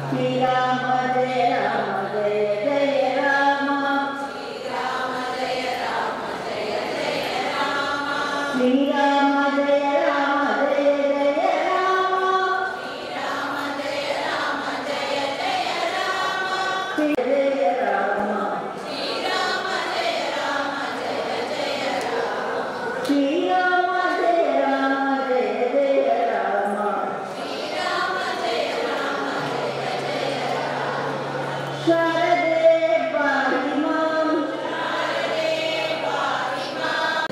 ಶ್ರೀರಾಮ ಜಯ ರಾಮ ಜಯ ಜಯ ರಾಮ ಶ್ರೀರಾಮ ಜಯ ರಾಮ ಜಯ ಜಯ ರಾಮ ಶ್ರೀರಾಮ ಜಯ ರಾಮ ಜಯ ಜಯ ರಾಮ ಶ್ರೀರಾಮ ಜಯ ರಾಮ ಜಯ ಜಯ ರಾಮ ಜಯ ರಾಮ ಶ್ರೀರಾಮ ಜಯ ರಾಮ ಜಯ ಜಯ ರಾಮ ಶ್ರೀರಾಮ ಜಯ ರಾಮ ಜಯ ಜಯ ರಾಮ ಶ್ರೀರಾಮ ಜಯ ರಾಮ ಜಯ ಜಯ ರಾಮ ಶಾರದೆ ಪಾಹಿ ಮಾಂ ಶಾರದೆ ಪಾಹಿ ಮಾಂ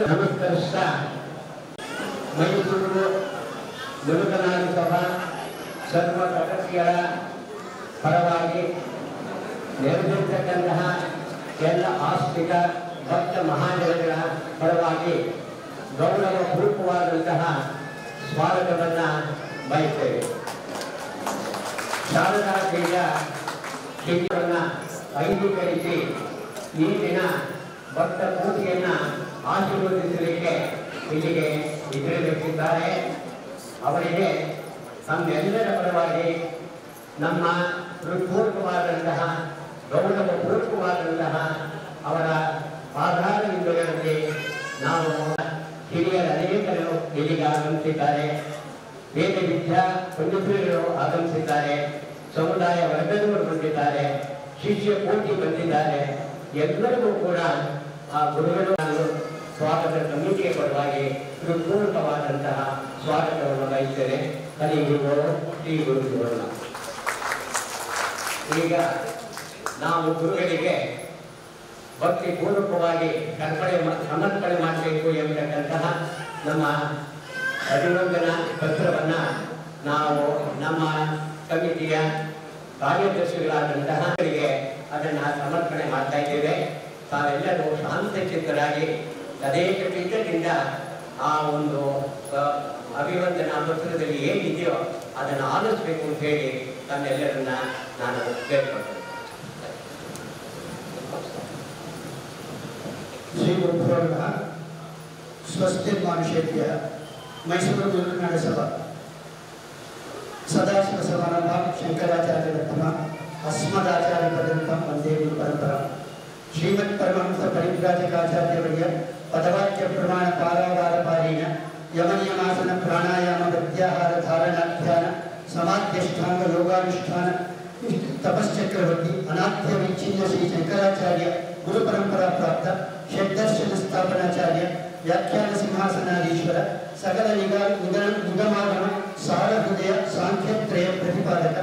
ನಮಸ್ಕರಿಸ್ತಾ ಮೈಸೂರು ಮುರುಘನಾಥ ಸಭಾ ಸರ್ವ ಸದಸ್ಯರ ಪರವಾಗಿ ನೆರೆದಿರ್ತಕ್ಕಂತಹ ಎಲ್ಲ ಆಸ್ತಿಕ ಭಕ್ತ ಮಹಾಜನಗಳ ಪರವಾಗಿ ಗೌರವ ಪೂರ್ವಕವಾದಂತಹ ಸ್ವಾಗತವನ್ನು ಬಯಸ್ತೇವೆ. ಶಾರದಾ ದೇವಿಯ ಶಿಬಿರವನ್ನು ಅಂಗೀಕರಿಸಿ ಈ ದಿನ ಭಕ್ತ ಪೂಜೆಯನ್ನು ಆಶೀರ್ವದಿಸಲಿಕ್ಕೆ ಇಲ್ಲಿಗೆ ವಿಜೃಂಭಿಸಿದ್ದಾರೆ. ಅವರಿಗೆ ತಮ್ಮೆಲ್ಲರ ಪರವಾಗಿ ನಮ್ಮ ಹೃತ್ಪೂರ್ವಕವಾದಂತಹ ಗೌರವಪೂರ್ವಕವಾದಂತಹ ಅವರ ಆಧಾರದಿಂದಲೇ ನಾವು ಹಿರಿಯರ ಅನೇಕರು ಇಲ್ಲಿಗೆ ಆಗಮಿಸಿದ್ದಾರೆ. ವೇದ ವಿದ್ಯಾ ಪಂಡಿತರು ಆಗಮಿಸಿದ್ದಾರೆ. ಸಮುದಾಯ ವರ್ಗದವರು ಬಂದಿದ್ದಾರೆ. ಶಿಷ್ಯ ಕೋಟಿ ಬಂದಿದ್ದಾರೆ. ಎಲ್ಲರಿಗೂ ಕೂಡ ಆ ಗುರುಗಳು ನಾನು ಸ್ವಾಗತ ಸಮಿತಿಯ ಪರವಾಗಿ ಹೃತ್ಪೂರ್ವಕವಾದಂತಹ ಸ್ವಾಗತವನ್ನು ಬಯಸ್ತೇನೆ. ಹರಿ ಗುರುಗಳು ಶ್ರೀ ಗುರುಗಳು. ಈಗ ನಾವು ಗುರುಗಳಿಗೆ ಭಕ್ತಿ ಪೂರ್ವಕವಾಗಿ ಸಮರ್ಪಣೆ ಮಾಡಬೇಕು ಎಂಬತಕ್ಕಂತಹ ನಮ್ಮ ಅಭಿವಂದನಾ ಪತ್ರವನ್ನು ನಾವು ನಮ್ಮ ಸಮಿತಿಯ ಕಾರ್ಯದರ್ಶಿಗಳಾದಂತಹ ಅದನ್ನು ಸಮರ್ಪಣೆ ಮಾಡ್ತಾ ಇದ್ದೇವೆ. ತಾವೆಲ್ಲರೂ ಶಾಂತಚಿತ್ತರಾಗಿ ತದೇಕ ಚಿತ್ತದಿಂದ ಆ ಒಂದು ಅಭಿವಂದನಾ ಪತ್ರದಲ್ಲಿ ಏನಿದೆಯೋ ಅದನ್ನು ಆಲಿಸಬೇಕು ಅಂತ ಹೇಳಿ ತಮ್ಮೆಲ್ಲರನ್ನ ನಾನು ಕೇಳ್ಕೊಳ್ತೇನೆ. ಶ್ರೀ ಗುರುಭ್ಯೋರ್ನಮಃ. ಸ್ವಸ್ತಿರ್ಮಾನುಷೇಭ್ಯ. ಮೈಸೂರು ಮುರುಘನಾಡ ಸಭಾ ಸದಾಶಿವ ಸಮಾರಂಭ ಶಂಕರಾಚಾರ್ಯರತ್ನ ಅಸ್ಮದಾಚಾರ್ಯ ಪರ್ಯಂತಂ ವಂದೇ ಗುರು ಪರಂಪರಾ. ಶ್ರೀಮತ್ ಪರಮಹಂಸ ಪರಿವ್ರಾಜಕಾಚಾರ್ಯವರ್ಯ ಪದವಾಕ್ಯ ಪ್ರಮಾಣ ಪಾರಾವಾರ ಪಾರೀಣ ಯಮನಿಯಮಾಸನ ಪ್ರಾಣಾಯಾಮ ಪ್ರತ್ಯಾಹಾರ ಧಾರಣಾಧ್ಯಾನ ಸಮಾಧ್ಯಷ್ಟಾಂಗ ಯೋಗಾನುಷ್ಠಾನ ತಪಶ್ಚಕ್ರವರ್ತಿ ಅನಾಧ್ಯ ವಿಚ್ಛಿನ್ನ ಶ್ರೀ ಶಂಕರಾಚಾರ್ಯ ಗುರು ಪರಂಪರಾ ಪ್ರಾಪ್ತ ಷಡ್ದರ್ಶನ ಸ್ಥಾಪನಾಚಾರ್ಯ ವ್ಯಾಖ್ಯಾನ ಸಿಂಹಾಸನಾಧೀಶ್ವರ ಸಕಲ ನಿಗಮಾಗಮ ಸಾರ ಹೃದಯ ಸಾಂಖ್ಯತ್ರಯ ಪ್ರತಿಪಾದಕ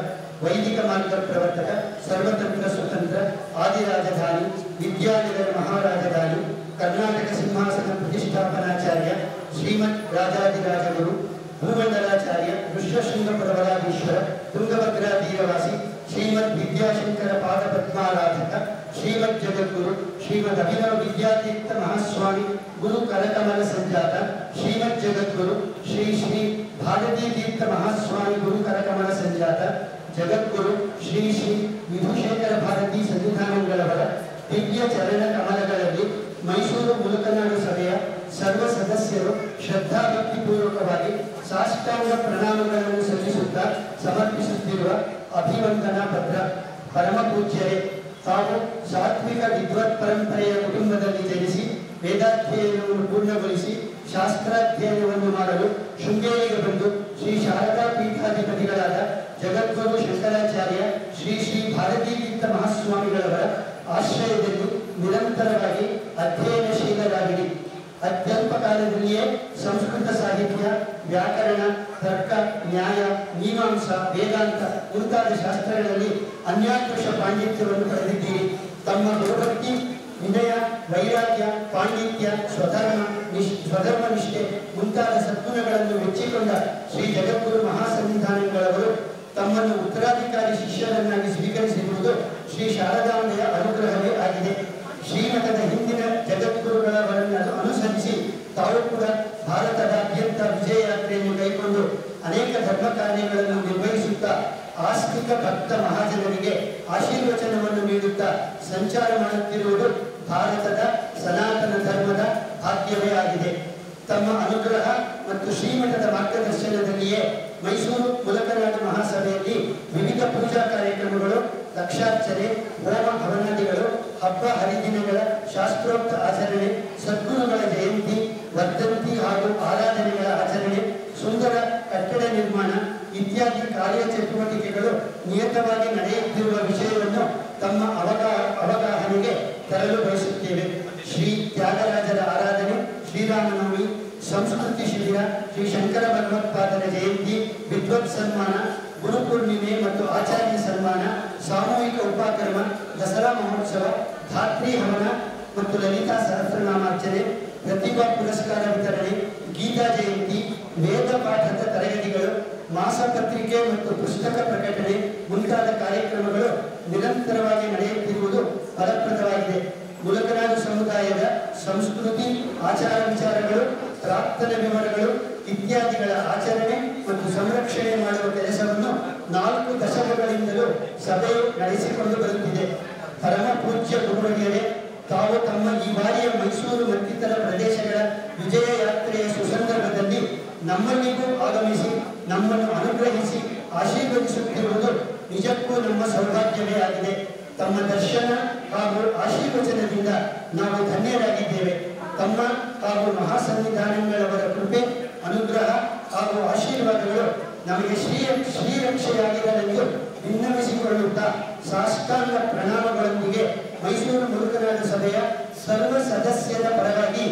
ವೈದಿಕ ಮಾರ್ಗ ಪ್ರವರ್ತಕ ಸರ್ವತಂತ್ರ ಸ್ವತಂತ್ರ ಆದಿರಾಜಧಾನಿ ವಿದ್ಯಾನಗರ ಮಹಾರಾಜಧಾನಿ ಕರ್ನಾಟಕ ಸಿಂಹಾಸನ ಪ್ರತಿಷ್ಠಾಪನಾಚಾರ್ಯ ಶ್ರೀಮತ್ ರಾಜಾಧಿರಾಜಗುರು ಭೂಮಂಡಲಾಚಾರ್ಯ ಋಷ್ಯಶೃಂಗ ಪರವರಾಧೀಶ್ವರ ತುಂಗಭದ್ರಾ ತೀರವಾಸಿ ಶ್ರೀಮದ್ ವಿದ್ಯಾಶಂಕರ ಪಾದ ಪದ್ಮಾರಾಧಕ ಶ್ರೀಮದ್ ಜಗದ್ಗುರು ಶ್ರೀಮದ್ ಅಭಿನವ ವಿದ್ಯಾತೀರ್ಥ ಮಹಾಸ್ವಾಮಿ ಗುರು ಕರಕಮಲ ಸಂಜಾತ ಶ್ರೀಮದ್ ಜಗದ್ಗುರು ಶ್ರೀ ಶ್ರೀ ಭಾರತೀ ತೀರ್ಥ ಮಹಾಸ್ವಾಮಿ ಗುರು ಕರಕಮಲ ಸಂಜಾತ ಜಗದ್ಗುರು ಶ್ರೀ ಶ್ರೀ ವಿಧುಶೇಖರ ಭಾರತೀ ಸಂವಿಧಾನಗಳವರ ದಿವ್ಯ ಚರಣ ಕಮಲಗಳಲ್ಲಿ ಮೈಸೂರು ಮುರುಘನಾಡು ಸಭೆಯ ಸರ್ವ ಸದಸ್ಯರು ಶ್ರದ್ಧಾಭಕ್ತಿಪೂರ್ವಕವಾಗಿ ಸಾಷ್ಟಾಂಗ ಪ್ರಣಾಮಗಳನ್ನು ಸಲ್ಲಿಸುತ್ತಾ ಸಮರ್ಪಿಸುತ್ತಿರುವ ಅಭಿವಂದನಾ ಪತ್ರ. ಪರಮ ಪೂಜ್ಯರೇ, ತಾವು ಸಾತ್ವಿಕ ವಿದ್ವತ್ ಪರಂಪರೆಯ ಕುಟುಂಬದಲ್ಲಿ ಜನಿಸಿ ವೇದಾಧ್ಯಯನವನ್ನು ಪೂರ್ಣಗೊಳಿಸಿ ಶಾಸ್ತ್ರಾಧ್ಯಯನವನ್ನು ಮಾಡಲು ಶೃಂಗೇರಿಗೆ ಬಂದು ಶ್ರೀ ಶಾರದಾ ಪೀಠಾಧಿಪತಿಗಳಾದ ಜಗದ್ಗುರು ಶಂಕರಾಚಾರ್ಯ ಶ್ರೀ ಶ್ರೀ ಭಾರತೀ ತೀರ್ಥ ಮಹಾಸ್ವಾಮಿಗಳವರ ಆಶ್ರಯದಲ್ಲಿ ನಿರಂತರವಾಗಿ ಅಧ್ಯಯನಶೀಲರಾಗಿರಿ. ಅತ್ಯಲ್ಪ ಕಾಲದಲ್ಲಿಯೇ ಸಂಸ್ಕೃತ ಸಾಹಿತ್ಯ, ವ್ಯಾಕರಣ, ತರ್ಕ, ನ್ಯಾಯ, ಮೀಮಾಂಸಾ, ವೇದಾಂತ ಮುಂತಾದ ಶಾಸ್ತ್ರಗಳಲ್ಲಿ ಅನ್ಯಾಕೃಶ ಪಾಂಡಿತ್ಯವನ್ನು ಪಡೆದಿದ್ದೀರಿ. ತಮ್ಮ ಗುರುಭಕ್ತಿ, ವಿನಯ, ವೈರಾಗ್ಯ, ಪಾಂಡಿತ್ಯ, ಸ್ವಧರ್ಮ ನಿಷ್ಠೆ ಮುಂತಾದ ಸದ್ಗುಣಗಳನ್ನು ಮೆಚ್ಚಿಕೊಂಡ ಶ್ರೀ ಜಗದ್ಗುರು ಮಹಾಸನ್ನಿಧಾನಗಳವರು ತಮ್ಮನ್ನು ಉತ್ತರಾಧಿಕಾರಿ ಶಿಷ್ಯರನ್ನಾಗಿ ಸ್ವೀಕರಿಸಿರುವುದು ಶ್ರೀ ಶಾರದಾಂಬೆಯ ಅನುಗ್ರಹವೇ ಆಗಿದೆ. ಶ್ರೀಮಠದ ಹಿಂದಿನ ಜಗದ್ಗುರುಗಳವರನ್ನು ಅನುಸರಿಸಿ ತಾವು ಕೂಡ ಭಾರತದಾದ್ಯಂತ ವಿಜಯ ಯಾತ್ರೆಯನ್ನು ಕೈಗೊಂಡು ಅನೇಕ ಧರ್ಮ ಕಾರ್ಯಗಳನ್ನು ನಿರ್ವಹಿಸುತ್ತಾ ಆಸ್ತಿಕ ಭಕ್ತ ಮಹಾಜನರಿಗೆ ಆಶೀರ್ವಚನವನ್ನು ನೀಡುತ್ತಾ ಸಂಚಾರ ಮಾಡುತ್ತಿರುವುದು ಭಾರತದ ಸನಾತನ ಧರ್ಮದ ಭಾಗ್ಯವೇ ಆಗಿದೆ. ತಮ್ಮ ಅನುಗ್ರಹ ಮತ್ತು ಶ್ರೀಮಠದ ಮಾರ್ಗದರ್ಶನದಲ್ಲಿಯೇ ಮೈಸೂರು ಮುಲಕನಾಡು ಮಹಾಸಭೆಯಲ್ಲಿ ವಿವಿಧ ಪೂಜಾ ಕಾರ್ಯಕ್ರಮಗಳು, ಲಕ್ಷಾರ್ಚನೆ, ಹೋಮ ಹವನಾದಿಗಳು, ಹಬ್ಬ ಹರಿದಿನಗಳ ಶಾಸ್ತ್ರೋಕ್ತ ಆಚರಣೆ, ಸದ್ಗುರುಗಳ ಜಯಂತಿ, ವರ್ಧಂತಿ ಹಾಗೂ ಆರಾಧನೆಗಳ ಆಚರಣೆ, ಸುಂದರ ಕಟ್ಟಡ ನಿರ್ಮಾಣ ಇತ್ಯಾದಿ ಕಾರ್ಯಚಟುವಟಿಕೆಗಳು ನಿಯತವಾಗಿ ನಡೆಯುತ್ತಿರುವ ವಿಷಯವನ್ನು ತಮ್ಮ ಅವಗಾಹನೆಗೆ ತರಲು ಬಯಸುತ್ತೇವೆ. ಶ್ರೀ ತ್ಯಾಗರಾಜರ ಆರಾಧನೆ, ಶ್ರೀರಾಮನವಮಿ, ಸಂಸ್ಕೃತಿ ಶಿಬಿರ, ಶ್ರೀ ಶಂಕರ ಭಗವತ್ಪಾದರ ಜಯಂತಿ, ವಿದ್ವತ್ ಸನ್ಮಾನ, ಗುರುಪೂರ್ಣಿಮೆ ಮತ್ತು ಆಚಾರ್ಯ ಸನ್ಮಾನ, ಸಾಮೂಹಿಕ ಉಪಕ್ರಮ, ದಸರಾ ಮಹೋತ್ಸವ, ಧಾತ್ರಿ ಹವನ ಮತ್ತು ಲಲಿತಾ ಸಹಸ್ರನಾಮಾರ್ಚನೆ, ಪ್ರತಿಭಾ ಪುರಸ್ಕಾರ ವಿತರಣೆ, ಗೀತಾ ಜಯಂತಿ, ವೇದ ಪಾಠದ ತರಗತಿಗಳು, ಮಾಸಪತ್ರಿಕೆ ಮತ್ತು ಪುಸ್ತಕ ಪ್ರಕಟಣೆ ಮುಂತಾದ ಕಾರ್ಯಕ್ರಮಗಳು ನಿರಂತರವಾಗಿ ನಡೆಯುತ್ತಿರುವುದು ಫಲಪ್ರದವಾಗಿದೆ. ಮುಲಕನಾಡು ಸಮುದಾಯದ ಸಂಸ್ಕೃತಿ, ಆಚಾರ ವಿಚಾರಗಳು, ಪ್ರಾರ್ಥನೆ ವಿವರಗಳು ಇತ್ಯಾದಿಗಳ ಆಚರಣೆ ಮತ್ತು ಸಂರಕ್ಷಣೆ ಮಾಡುವ ಕೆಲಸವನ್ನು 4 ದಶಕಗಳಿಂದಲೂ ಸಭೆಯು ನಡೆಸಿಕೊಂಡು ಬರುತ್ತಿದೆ. ಪರಮ ಪೂಜ್ಯ ಗುರುವರಿಯರೇ, ತಾವು ತಮ್ಮ ಈ ಬಾರಿಯ ಮೈಸೂರು ಮತ್ತಿತರ ಪ್ರದೇಶಗಳ ವಿಜಯ ಯಾತ್ರೆಯ ಸುಸಂದರ್ಭದಲ್ಲಿ ನಮ್ಮಲ್ಲಿಗೂ ಆಗಮಿಸಿ ನಮ್ಮನ್ನು ಅನುಗ್ರಹಿಸಿ ಆಶೀರ್ವದಿಸುತ್ತಿರುವುದು ನಿಜಕ್ಕೂ ನಮ್ಮ ಸೌಭಾಗ್ಯವೇ ಆಗಿದೆ. ತಮ್ಮ ದರ್ಶನ ಹಾಗೂ ಆಶೀರ್ವಚನದಿಂದ ನಾವು ಧನ್ಯರಾಗಿದ್ದೇವೆ. ತಮ್ಮ ಹಾಗೂ ಮಹಾಸನ್ನಿಧಾನಗಳವರ ಕೃಪೆ, ಅನುಗ್ರಹ ಹಾಗೂ ಆಶೀರ್ವಾದಗಳು ನಮಗೆ ಶ್ರೀರಕ್ಷೆಯಾಗಿರಲೆಂದು ವಿನ್ನವಿಸಿಕೊಳ್ಳುತ್ತಾ ಸಾಷ್ಟಾಂಗ ಪ್ರಣಾಮಗಳೊಂದಿಗೆ ಮೈಸೂರು ಮುಲಕನಾಡು ಸಭೆಯ ಸರ್ವ ಸದಸ್ಯರ ಪರವಾಗಿ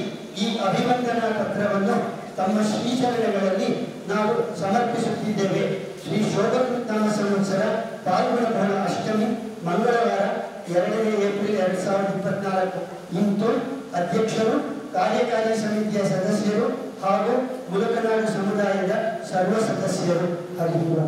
ಈ ಅಭಿವಂದನಾ ಪತ್ರವನ್ನು ತಮ್ಮ ಶ್ರೀಚರಣಗಳಲ್ಲಿ ನಾವು ಸಮರ್ಪಿಸುತ್ತಿದ್ದೇವೆ. ಶ್ರೀ ಶೋಭಕೃತ್ನಾಮ ಸಂವತ್ಸರ ಫಾಲ್ಗುಣ ಬಹಳ ಅಷ್ಟಮಿ ಮಂಗಳವಾರ 2ನೇ ಏಪ್ರಿಲ್ 2024. ಇಂದು ಅಧ್ಯಕ್ಷರು, ಕಾರ್ಯಕಾರಿ ಸಮಿತಿಯ ಸದಸ್ಯರು ಹಾಗೂ ಮುಲಕನಾಡು ಸಮುದಾಯದ ಸರ್ವ ಸದಸ್ಯರು. ಹರಿಪುರ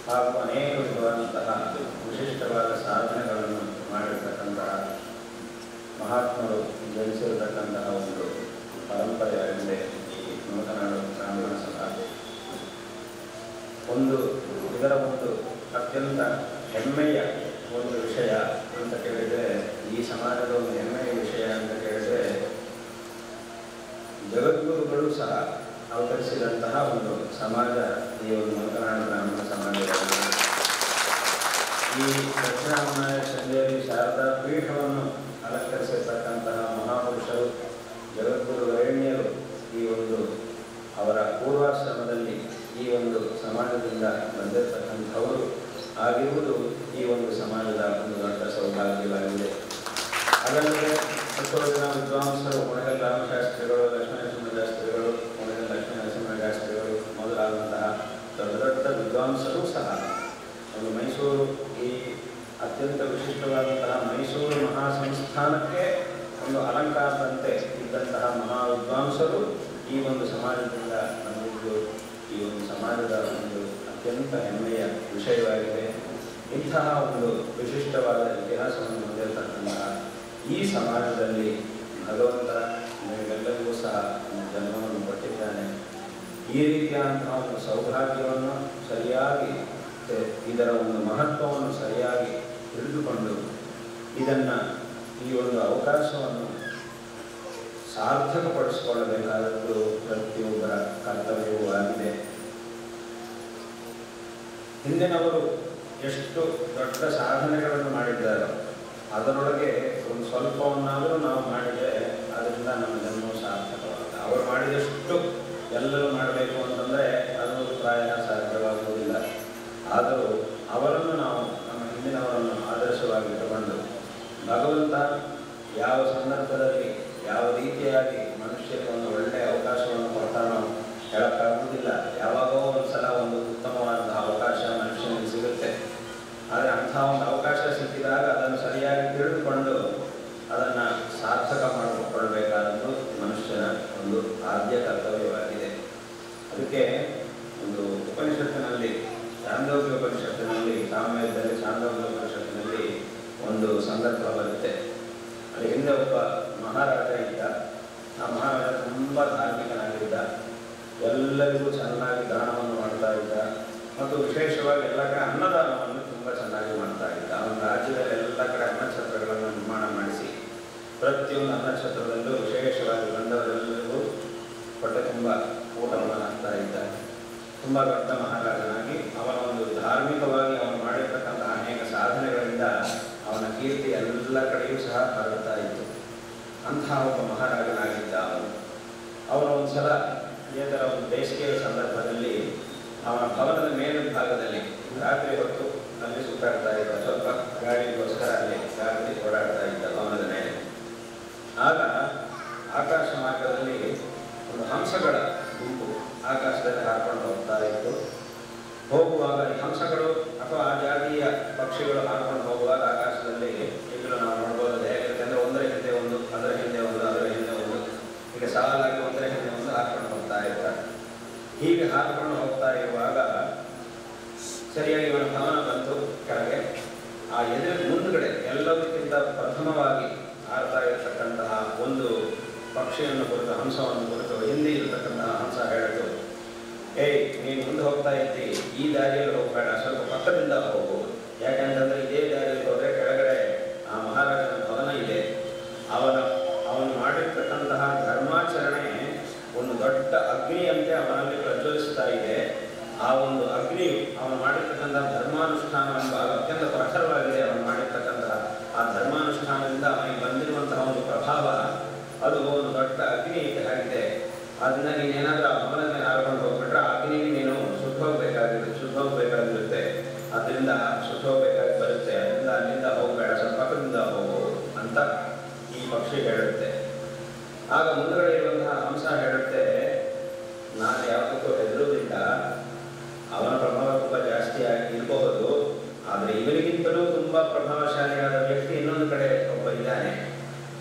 ಹಾಗೂ ಅನೇಕ ವಿಧವಾದಂತಹ ವಿಶಿಷ್ಟವಾದ ಸಾಧನೆಗಳನ್ನು ಮಾಡಿರ್ತಕ್ಕಂತಹ ಮಹಾತ್ಮರು ಜನಿಸಿರತಕ್ಕಂತಹ ಒಂದು ಪರಂಪರೆಯಾಗಿದೆ ಈ ನೂತನಾಡು ಬ್ರಾಹ್ಮಣ ಸಭಾ. ಇದರ ಒಂದು ಅತ್ಯಂತ ಹೆಮ್ಮೆಯ ಒಂದು ವಿಷಯ ಅಂತ ಕೇಳಿದರೆ, ಈ ಸಮಾಜದ ಒಂದು ಹೆಮ್ಮೆಯ ವಿಷಯ ಅಂತ ಕೇಳಿದರೆ, ಜಗದ್ಗುರುಗಳು ಸಹ ಅವತರಿಸಿದಂತಹ ಒಂದು ಸಮಾಜ ಈ ಒಂದು ನೂತನಾಡು ಬ್ರಾಹ್ಮಣ ಸಮಾಜವಾಗಿದೆ. ಈ ದಕ್ಷಿಣಾಮನಾಯ ಸಂಜೆಯಲ್ಲಿ ಶಾರದಾ ಪೀಠವನ್ನು ಅಲಂಕರಿಸಿರ್ತಕ್ಕಂತಹ ಮಹಾಪುರುಷರು ಜಗದ್ಗುರು ವರೇಣ್ಯರು ಈ ಒಂದು ಅವರ ಪೂರ್ವಾಶ್ರಮದಲ್ಲಿ ಈ ಒಂದು ಸಮಾಜದಿಂದ ಬಂದಿರತಕ್ಕಂಥವರು ಆಗಿರುವುದು ಈ ಒಂದು ಸಮಾಜದ ಒಂದು ದೊಡ್ಡ ಸೌಭಾಗ್ಯವಾಗಿದೆ. ಅದಲ್ಲದೆ ಎಷ್ಟೋ ಜನ ವಿದ್ವಾಂಸರು, ಕೊಣಗಲ್ ರಾಮಶಾಸ್ತ್ರಿಗಳು, ಲಕ್ಷ್ಮೀನರಸಿಂಹಶಾಸ್ತ್ರಿಗಳು, ಕೊಣಗಲ್ ಲಕ್ಷ್ಮೀನರಸಿಂಹಶಾಸ್ತ್ರಿಗಳು ಮೊದಲಾದಂತಹ ದೊಡ್ಡ ದೊಡ್ಡ ವಿದ್ವಾಂಸರು ಸಹ ಒಂದು ಮೈಸೂರು, ಈ ಅತ್ಯಂತ ವಿಶಿಷ್ಟವಾದಂತಹ ಮೈಸೂರು ಮಹಾಸಂಸ್ಥಾನಕ್ಕೆ ಒಂದು ಅಲಂಕಾರದಂತೆ ಇದ್ದಂತಹ ಮಹಾ ವಿದ್ವಾಂಸರು ಈ ಒಂದು ಸಮಾಜದಿಂದ ಬಂದಿದ್ದು ಈ ಒಂದು ಸಮಾಜದ ಒಂದು ಅತ್ಯಂತ ಹೆಮ್ಮೆಯ ವಿಷಯವಾಗಿದೆ. ಇಂತಹ ಒಂದು ವಿಶಿಷ್ಟವಾದ ಇತಿಹಾಸವನ್ನು ಹೊಂದಿರತಕ್ಕಂತಹ ಈ ಸಮಾಜದಲ್ಲಿ ಭಗವಂತ ನಿಮಗೆಲ್ಲರಿಗೂ ಸಹ ಜನ್ಮವನ್ನು ಕೊಟ್ಟಿದ್ದಾನೆ. ಈ ರೀತಿಯಾದಂತಹ ಒಂದು ಸೌಭಾಗ್ಯವನ್ನು ಸರಿಯಾಗಿ, ಇದರ ಒಂದು ಮಹತ್ವವನ್ನು ಸರಿಯಾಗಿ ತಿಳಿದುಕೊಂಡು ಇದನ್ನು, ಈ ಒಂದು ಅವಕಾಶವನ್ನು ಸಾರ್ಥಕಪಡಿಸಿಕೊಳ್ಳಬೇಕಾದದ್ದು ಪ್ರತಿಯೊಬ್ಬರ ಕರ್ತವ್ಯವೂ ಆಗಿದೆ. ಹಿಂದಿನವರು ಎಷ್ಟು ದೊಡ್ಡ ಸಾಧನೆಗಳನ್ನು ಮಾಡಿದ್ದಾರೋ ಅದರೊಳಗೆ ಒಂದು ಸ್ವಲ್ಪವನ್ನಾದರೂ ನಾವು ಮಾಡಿದರೆ ಅದರಿಂದ ನಮ್ಮ ಜನ್ಮ ಸಾರ್ಥಕವಾಗುತ್ತೆ. ಅವರು ಮಾಡಿದಷ್ಟು ಎಲ್ಲರೂ ಮಾಡಬೇಕು ಅಂತಂದರೆ ಅದು ಪ್ರಾಯ ಸಾಧ್ಯವಾಗುವುದಿಲ್ಲ. ಆದರೂ ಅವರನ್ನು ನಾವು, ನಮ್ಮ ಹಿಂದಿನವರನ್ನು ಆದರ್ಶವಾಗಿ ಇಟ್ಟುಕೊಂಡು ಭಗವಂತ ಯಾವ ಸಂದರ್ಭದಲ್ಲಿ ಯಾವ ರೀತಿಯಾಗಿ ಮನುಷ್ಯರಿಗೆ ಒಂದು ಒಳ್ಳೆಯ ಅವಕಾಶವನ್ನು ಕೊಡ್ತಾನೋ ಹೇಳೋಕ್ಕಾಗುವುದಿಲ್ಲ. ಯಾವಾಗೋ ಒಂದು ಸಲ ಒಂದು ಉತ್ತಮವಾದಂತಹ ಅವಕಾಶ ಮನುಷ್ಯನಿಗೆ ಸಿಗುತ್ತೆ. ಆದರೆ ಅಂಥ ಒಂದು ಅವಕಾಶ ಸಿಕ್ಕಿದಾಗ ಅದನ್ನು ಸರಿಯಾಗಿ ತಿಳಿದುಕೊಂಡು ಅದನ್ನು ಸಾರ್ಥಕ ಮಾಡಿಕೊಳ್ಳಬೇಕಾದದ್ದು ಮನುಷ್ಯನ ಒಂದು ಆದ್ಯ ಕರ್ತವ್ಯವಾಗಿದೆ. ಅದಕ್ಕೆ ಒಂದು ಉಪನಿಷತ್ತಿನಲ್ಲಿ, ಚಾಂದೋಗ್ಯ ಉಪನಿಷತ್ತಿನಲ್ಲಿ, ಸಾಮ್ಯದಲ್ಲಿ ಚಾಂದೋಗ್ಯ ಉಪನಿಷತ್ತಿನಲ್ಲಿ ಒಂದು ಸಂದರ್ಭ ಬರುತ್ತೆ. ಅಲ್ಲಿ ಹಿಂದೆ ಒಬ್ಬ ಮಹಾರಾಜ ಇದ್ದ. ಆ ಮಹಾರಾಜ ತುಂಬ ಧಾರ್ಮಿಕನಾಗಿದ್ದ. ಎಲ್ಲರಿಗೂ ಚೆನ್ನಾಗಿ ದಾನವನ್ನು ಮಾಡ್ತಾ ಇದ್ದ ಮತ್ತು ವಿಶೇಷವಾಗಿ ಎಲ್ಲ ಕಡೆ ಅನ್ನದಾನವನ್ನು ತುಂಬ ಚೆನ್ನಾಗಿ ಮಾಡ್ತಾ ಇದ್ದ. ಅವನ ರಾಜ್ಯದಲ್ಲಿ ಎಲ್ಲ ಕಡೆ ಅನ್ನಛತ್ರಗಳನ್ನು ನಿರ್ಮಾಣ ಮಾಡಿಸಿ ಪ್ರತಿಯೊಂದು ಅನ್ನಛತ್ರದಲ್ಲೂ ವಿಶೇಷವಾಗಿ ಬಂದವರೆಲ್ಲರಿಗೂ ಹೊಟ್ಟೆ ತುಂಬ ಊಟವನ್ನು ಹಾಕ್ತಾ ಇದ್ದ. ತುಂಬ ದೊಡ್ಡ ಮಹಾರಾಜನಾಗಿ ಅವನ ಒಂದು ಧಾರ್ಮಿಕವಾಗಿ ಅವನು ಮಾಡಿರ್ತಕ್ಕಂತಹ ಅನೇಕ ಸಾಧನೆಗಳಿಂದ ಅವನ ಕೀರ್ತಿ ಎಲ್ಲ ಕಡೆಯೂ ಸಹ ಹರಡ್ತಾ ಇತ್ತು. ಅಂತಹ ಒಬ್ಬ ಮಹಾರಾಜನಾಗಿದ್ದ ಅವನು ಒಂದು ಸಲ ಇದರ ಒಂದು ಬೇಸಿಗೆಯ ಸಂದರ್ಭದಲ್ಲಿ ಅವನ ಭವನದ ಮೇಲ್ಭಾಗದಲ್ಲಿ ರಾತ್ರಿ ಹೊತ್ತು ಅಲ್ಲಿ ಸುತ್ತಾಡ್ತಾ ಇದ್ದ. ಸ್ವಲ್ಪ ಗಾಳಿಗೋಸ್ಕರ ಅಲ್ಲಿ ರಾತ್ರಿ ಓಡಾಡ್ತಾ ಇದ್ದ ಭವನದ ಮೇಲೆ. ಆಗ ಆಕಾಶ ಮಾರ್ಗದಲ್ಲಿ ಒಂದು ಹಂಸಗಳ ಗುಂಪು ಆಕಾಶದಲ್ಲಿ ಹಾಕೊಂಡು ಹೋಗ್ತಾ ಇತ್ತು. ಹೋಗುವಾಗ ಈ ಹಂಸಗಳು ಅಥವಾ ಆ ಜಾತಿಯ ಪಕ್ಷಿಗಳು ಹಾಕೊಂಡು ಹೋಗುವಾಗ ಆಕಾಶದಲ್ಲಿ ಈಗಲೂ ನಾವು ನೋಡ್ಬೋದು ಹೇಗಿರುತ್ತೆ ಅಂದರೆ ಒಂದರ ಹಿಂದೆ ಒಂದು, ಅದರ ಹಿಂದೆ ಒಂದು, ಅದರ ಹಿಂದೆ ಒಂದು, ಈಗ ಸಾಲಾಗಿ ಒಂದರ ಹಿಂದೆ ಒಂದು ಹಾಕೊಂಡು ಹೋಗ್ತಾ ಇರ್ತಾರೆ. ಹೀಗೆ ಹಾಕೊಂಡು ಹೋಗ್ತಾ ಇರುವಾಗ ಸರಿಯಾಗಿ ಇವನ ಭವನ ಬಂತು ಕೆಳಗೆ. ಆ ಎದುರು ಮುಂದುಗಡೆ ಎಲ್ಲದಕ್ಕಿಂತ ಪ್ರಥಮವಾಗಿ ಹಾರ್ತಾ ಇರತಕ್ಕಂತಹ ಒಂದು ಪಕ್ಷಿಯನ್ನು ಕುರಿತು, ಹಂಸವನ್ನು ಕುರಿತು ಹಿಂದೆ ಇರತಕ್ಕಂತಹ ಹಂಸ ಹೇಳಿತು, ಏಯ್ ನೀನು ಮುಂದೆ ಹೋಗ್ತಾ ಇದ್ದಿ, ಈ ದಾರಿಯಲ್ಲಿ ಹೋಗಬೇಡ, ಸ್ವಲ್ಪ ಪಕ್ಕದಿಂದ ಹೋಗು. ಯಾಕೆಂತಂದರೆ ಇದೇ ದಾರಿಯಲ್ಲಿ ಹೋದರೆ ಕೆಳಗಡೆ ಆ ಮಹಾರಾಜನ ಭವನ ಇದೆ. ಅವನು ಮಾಡಿರ್ತಕ್ಕಂತಹ ಧರ್ಮಾಚರಣೆ ಒಂದು ದೊಡ್ಡ ಅಗ್ನಿಯಂತೆ ಅವನಲ್ಲಿ ಪ್ರಜ್ವಲಿಸ್ತಾ ಇದೆ. ಆ ಒಂದು ಅಗ್ನಿಯು ಅವನು ಮಾಡಿರ್ತಕ್ಕಂತಹ ಧರ್ಮಾನುಷ್ಠಾನ ಅತ್ಯಂತ ಪ್ರಖರವಾಗಿದೆ. ಅವನು ಮಾಡಿರ್ತಕ್ಕಂತಹ ಆ ಧರ್ಮಾನುಷ್ಠಾನದಿಂದ ಅವನಿಗೆ ಬಂದಿರುವಂತಹ ಒಂದು ಪ್ರಭಾವ ಅದು ಒಂದು ದೊಡ್ಡ ಅಗ್ನಿ ಆಗಿದೆ. ಅದನ್ನ ನೀನೇನಾದ್ರೂ ಆ ಭವನದ ಮೇಲೆ ಹಾಕೊಂಡು ಹೋಗ್ಬಿಟ್ರೆ ಆ ಅಗ್ನಿಗೆ ನೀನು ಸುಟ್ಟೋಗ್ಬೇಕಾಗಿರುತ್ತೆ. ಅದರಿಂದ ಸುಟ್ಟೋಗ್ಬೇಕಾಗಿ ಬರುತ್ತೆ. ಅದರಿಂದ ಅಲ್ಲಿಂದ ಹೋಗಬೇಡ, ಸ್ವಲ್ಪ ಪಕ್ಕದಿಂದ ಹೋಗು ಅಂತ ಈ ಪಕ್ಷಿ ಹೇಳುತ್ತೆ. ಆಗ ಮುಂದುಗಡೆ ಇರುವಂತಹ ಹಂಸ ಹೇಳುತ್ತೆ, ನಾನು ಯಾವುದಕ್ಕೂ ಹೆದರುವುದಿಲ್ಲ. ಅವನ ಪ್ರಭಾವ ತುಂಬ ಜಾಸ್ತಿಯಾಗಿ ಇರಬಹುದು, ಆದರೆ ಇವನಿಗಿಂತಲೂ ತುಂಬ ಪ್ರಭಾವಶಾಲಿಯಾದ ವ್ಯಕ್ತಿ ಇನ್ನೊಂದು ಕಡೆ ಒಬ್ಬ ಇದ್ದಾನೆ.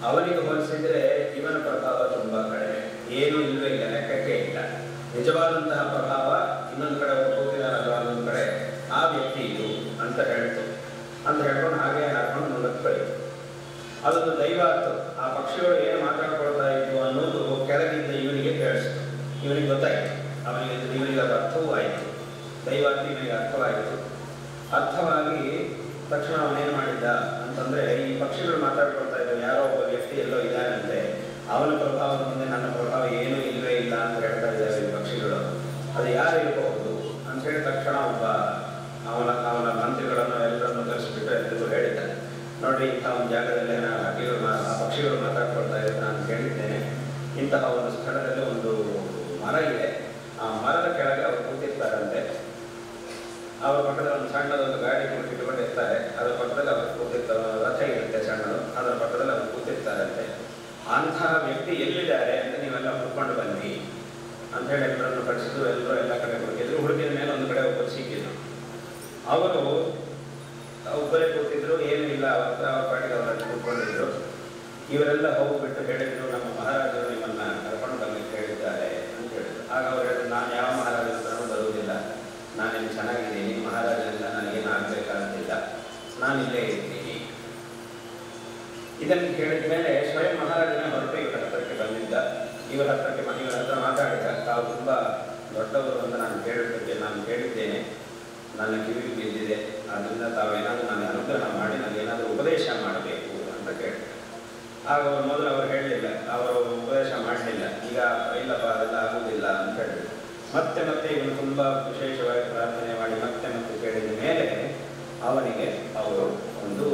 ಅವನಿಗೆ ಹೋಲಿಸಿದರೆ ಇವನ ಪ್ರಭಾವ ತುಂಬ ಕಡಿಮೆ, ಏನೂ ಇಲ್ಲವೇ ಇಲ್ಲ, ಲೆಕ್ಕಕ್ಕೆ ಇಲ್ಲ. ನಿಜವಾದಂತಹ ಪ್ರಭಾವ ಇನ್ನೊಂದು ಕಡೆ ಹೋಗ್ತಿದ್ದಾನಲ್ಲ, ಇನ್ನೊಂದು ಕಡೆ ಆ ವ್ಯಕ್ತಿ ಮರ ಇದೆ. ಆ ಮರದ ಕೆಳಗೆ ಅವರು ಕೂತಿರ್ತಾರಂತೆ. ಅವ್ರ ಪಕ್ಕದಲ್ಲಿ ಒಂದು ಸಣ್ಣದೊಂದು ಗಾಡಿ ಇಟ್ಕೊಂಡಿರ್ತಾರೆ. ಅದರ ಪಕ್ಕದಲ್ಲಿ ಅವರು ಕೂತಿರ್ತಾರೆ. ರಥ ಇರುತ್ತೆ ಸಣ್ಣದು, ಅದರ ಪಕ್ಕದಲ್ಲಿ ಅವರು ಕೂತಿರ್ತಾರಂತೆ. ಅಂತಹ ವ್ಯಕ್ತಿ ಎಲ್ಲಿದ್ದಾರೆ ಅಂತ ನೀವೆಲ್ಲ ಹುಡ್ಕೊಂಡು ಬನ್ನಿ ಅಂತ ಹೇಳಿ ಎಲ್ಲರನ್ನು ಕಳಿಸಿದ್ರು. ಎಲ್ಲರೂ ಎಲ್ಲ ಕಡೆ ಹುಡುಕಿದ್ರು. ಹುಡುಕಿದ ಮೇಲೆ ಒಂದು ಕಡೆ ಒಬ್ಬರು ಸಿಕ್ಕಿದ್ರು. ಅವರು ಒಬ್ಬರೇ ಕೂತಿದ್ರು, ಏನೂ ಇಲ್ಲ. ಅವ್ರ ಪಾಟಿಗೆ ಅವರನ್ನು ಕೂತ್ಕೊಂಡಿದ್ರು. ಇವರೆಲ್ಲ ಹೋಗ್ಬಿಟ್ಟು ಹೇಳಿದ್ರು, ನಮ್ಮ ಮಹಾರಾಜರು ನಿಮ್ಮನ್ನ ಕರ್ಕೊಂಡು ಬರ್ಲಿಕ್ಕೆ ಹೇಳಿದ್ದಾರೆ ಅಂತ ಹೇಳಿದ್ರು. ಆಗ ಅವ್ರು ಹೇಳಿದ್ರು, ನಾನು ಯಾವ ಮಹಾರಾಜರ ಹತ್ರನೂ ಬರುವುದಿಲ್ಲ, ನಾನಿಲ್ಲಿ ಚೆನ್ನಾಗಿದ್ದೀನಿ, ಮಹಾರಾಜರಿಂದ ನನಗೇನು ಆಗಬೇಕಾಗಿಲ್ಲ, ನಾನಿಲ್ಲೇ ಇರ್ತೀನಿ. ಇದನ್ನು ಕೇಳಿದ ಮೇಲೆ ಸ್ವಯಂ ಮಹಾರಾಜನ ಹೊರಟು ಇವರ ಹತ್ರಕ್ಕೆ ಬಂದಿದ್ದ. ಇವರ ಹತ್ರ ಮಾತಾಡಿದ, ತಾವು ತುಂಬ ದೊಡ್ಡವರು ಅಂತ ನಾನು ಕೇಳಿದ್ದೇನೆ, ನನ್ನ ಕಿವಿಗೆ ಬಿದ್ದಿದೆ, ಆದ್ದರಿಂದ ತಾವೇನಾದರೂ ನನಗೆ ಅನುಗ್ರಹ ಮಾಡಿ ನನಗೇನಾದರೂ ಉಪದೇಶ ಮಾಡಬೇಕು ಅಂತ ಕೇಳಿದೆ. ಆಗ ಮೊದಲು ಅವರು ಹೇಳಲಿಲ್ಲ, ಅವರು ಉಪದೇಶ ಮಾಡಲಿಲ್ಲ. ಈಗ ಇಲ್ಲಪ್ಪ ಅದೆಲ್ಲ ಆಗುವುದಿಲ್ಲ ಅಂತ ಹೇಳಿದ್ರು. ಮತ್ತೆ ಇವನು ತುಂಬ ವಿಶೇಷವಾಗಿ ಪ್ರಾರ್ಥನೆ ಮಾಡಿ ಮತ್ತೆ ಕೇಳಿದ ಮೇಲೆ ಅವನಿಗೆ ಅವರು ಒಂದು